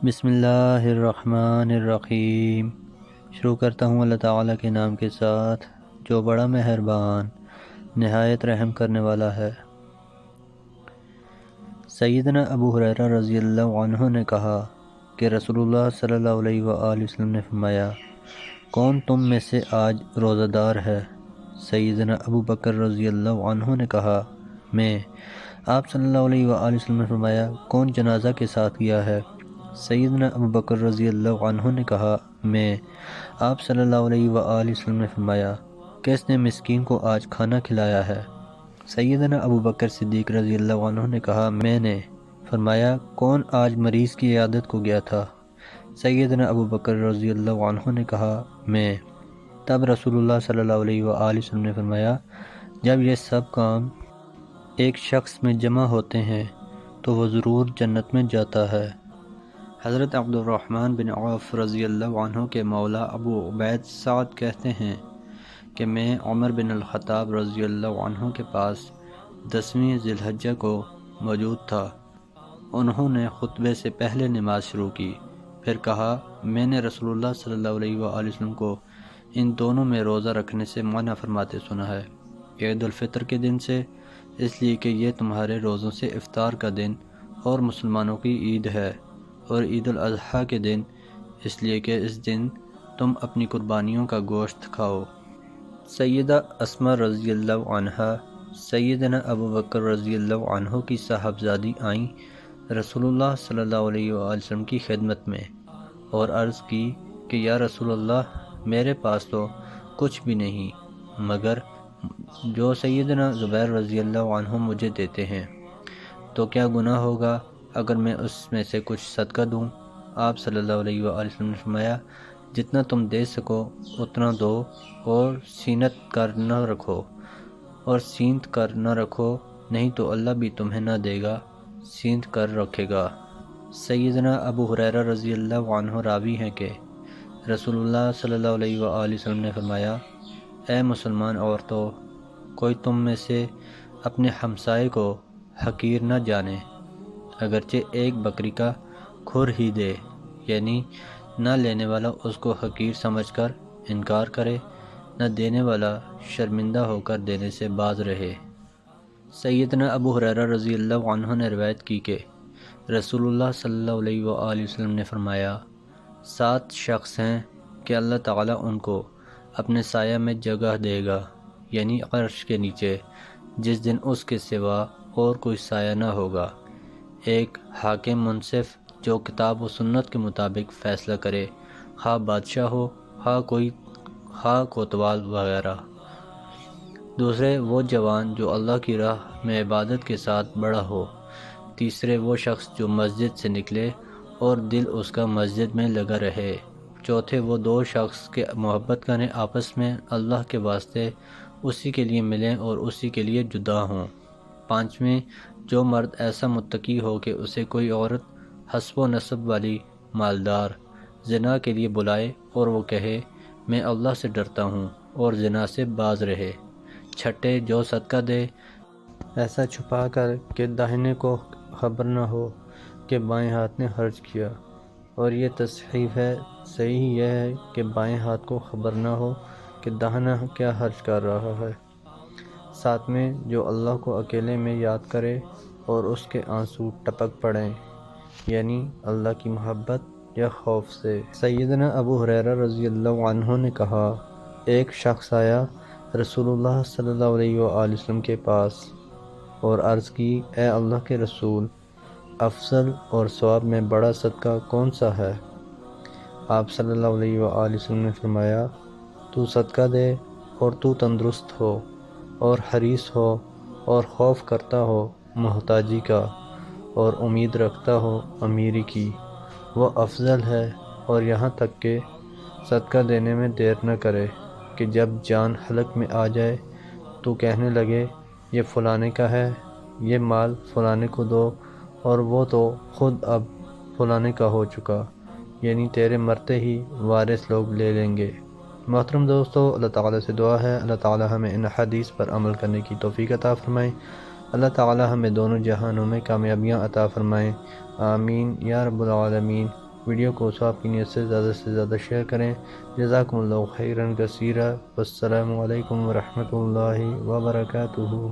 بسم اللہ الرحمن الرحیم۔ شروع کرتا ہوں اللہ تعالیٰ کے نام کے ساتھ جو بڑا مہربان نہایت رحم کرنے والا ہے۔ سیدنا ابو ہریرہ رضی اللہ عنہ نے کہا کہ رسول اللہ صلی اللہ علیہ وآلہ وسلم نے فرمایا، کون تم میں سے آج روزہ دار ہے؟ سیدنا ابو بکر رضی اللہ عنہ نے کہا، میں۔ آپ صلی اللہ علیہ وآلہ وسلم نے فرمایا، کون جنازہ کے ساتھ گیا ہے؟ سیدنا ابو بکر رضی اللہ عنہ نے کہا، میں۔ آپ صلی اللہ علیہ وآلہ وسلم نے فرمایا، کس نے مسکین کو آج کھانا کھلایا ہے؟ سیدنا ابو بکر صدیق رضی اللہ عنہ نے کہا، میں نے۔ فرمایا، کون آج مریض کی عیادت کو گیا تھا؟ سیدنا ابو بکر رضی اللہ عنہ نے کہا، میں۔ تب رسول اللہ صلی اللہ علیہ وآلہ وسلم نے فرمایا، جب یہ سب کام ایک شخص میں جمع ہوتے ہیں تو وہ ضرور جنت میں جاتا ہے۔ حضرت عبد الرحمن بن عوف رضی اللہ عنہ کے مولا ابو عبید سعد کہتے ہیں کہ میں عمر بن الخطاب رضی اللہ عنہ کے پاس 10ویں ذی الحجہ کو موجود تھا۔ انہوں نے خطبے سے پہلے نماز شروع کی، پھر کہا، میں نے رسول اللہ صلی اللہ علیہ وآلہ وسلم کو ان دونوں میں روزہ رکھنے سے منع فرماتے سنا ہے، عید الفطر کے دن سے، اس لیے کہ یہ تمہارے روزوں سے افطار کا دن اور مسلمانوں کی عید ہے، اور عید الاضحیٰ کے دن اس لیے کہ اس دن تم اپنی قربانیوں کا گوشت کھاؤ۔ سیدہ اسماء رضی اللہ عنہا سیدنا ابو بکر رضی اللہ عنہ کی صاحبزادی آئیں رسول اللہ صلی اللہ علیہ وآلہ وسلم کی خدمت میں اور عرض کی کہ یا رسول اللہ، میرے پاس تو کچھ بھی نہیں مگر جو سیدنا زبیر رضی اللہ عنہ مجھے دیتے ہیں، تو کیا گناہ ہوگا اگر میں اس میں سے کچھ صدقہ دوں؟ آپ صلی اللہ علیہ وآلہ وسلم نے فرمایا، جتنا تم دے سکو اتنا دو، اور سینت کر نہ رکھو، نہیں تو اللہ بھی تمہیں نہ دے گا، سینت کر رکھے گا۔ سیدنا ابو ہریرہ رضی اللہ عنہ راوی ہیں کہ رسول اللہ صلی اللہ علیہ وآلہ وسلم نے فرمایا، اے مسلمان عورتوں، کوئی تم میں سے اپنے ہمسائے کو حقیر نہ جانے، اگرچہ ایک بکری کا کھر ہی دے، یعنی نہ لینے والا اس کو حقیر سمجھ کر انکار کرے، نہ دینے والا شرمندہ ہو کر دینے سے باز رہے۔ سیدنا ابو ہریرہ رضی اللہ عنہ نے روایت کی کہ رسول اللہ صلی اللہ علیہ وآلہ وسلم نے فرمایا، 7 شخص ہیں کہ اللہ تعالیٰ ان کو اپنے سایہ میں جگہ دے گا، یعنی عرش کے نیچے، جس دن اس کے سوا اور کوئی سایہ نہ ہوگا۔ ایک حاکم منصف جو کتاب و سنت کے مطابق فیصلہ کرے، خواہ بادشاہ ہو، خواہ کوتوال وغیرہ۔ دوسرے وہ جوان جو اللہ کی راہ میں عبادت کے ساتھ بڑا ہو۔ تیسرے وہ شخص جو مسجد سے نکلے اور دل اس کا مسجد میں لگا رہے۔ چوتھے وہ 2 شخص کے محبت کریں آپس میں اللہ کے واسطے، اسی کے لیے ملیں اور اسی کے لیے جدا ہوں۔ 5ویں جو مرد ایسا متقی ہو کہ اسے کوئی عورت حسب و نسب والی مالدار زنا کے لیے بلائے اور وہ کہے، میں اللہ سے ڈرتا ہوں، اور زنا سے باز رہے۔ 6 جو صدقہ دے ایسا چھپا کر کہ داہنے کو خبر نہ ہو کہ بائیں ہاتھ نے خرچ کیا، اور یہ تصحیف ہے، صحیح یہ ہے کہ بائیں ہاتھ کو خبر نہ ہو کہ داہنا کیا خرچ کر رہا ہے۔ 7ویں جو اللہ کو اکیلے میں یاد کرے اور اس کے آنسو ٹپک پڑیں، یعنی اللہ کی محبت یا خوف سے۔ سیدنا ابو ہریرہ رضی اللہ عنہ نے کہا، ایک شخص آیا رسول اللہ صلی اللہ علیہ وآلہ وسلم کے پاس اور عرض کی، اے اللہ کے رسول، افضل اور ثواب میں بڑا صدقہ کون سا ہے؟ آپ صلی اللہ علیہ وآلہ وسلم نے فرمایا، تو صدقہ دے اور تو تندرست ہو اور حریص ہو اور خوف کرتا ہو محتاجی کا اور امید رکھتا ہو امیری کی، وہ افضل ہے۔ اور یہاں تک کہ صدقہ دینے میں دیر نہ کرے کہ جب جان حلق میں آ جائے تو کہنے لگے، یہ فلانے کا ہے، یہ مال فلانے کو دو، اور وہ تو خود اب فلانے کا ہو چکا، یعنی تیرے مرتے ہی وارث لوگ لے لیں گے۔ محترم دوستو، اللہ تعالیٰ سے دعا ہے اللہ تعالیٰ ہمیں ان حدیث پر عمل کرنے کی توفیق عطا فرمائے۔ اللہ تعالیٰ ہمیں دونوں جہانوں میں کامیابیاں عطا فرمائے، آمین یا رب العالمین۔ ویڈیو کو ثواب کی نیت سے زیادہ شیئر کریں۔ جزاکم اللہ خیرا کثیرا، والسلام علیکم ورحمۃ اللہ وبرکاتہ۔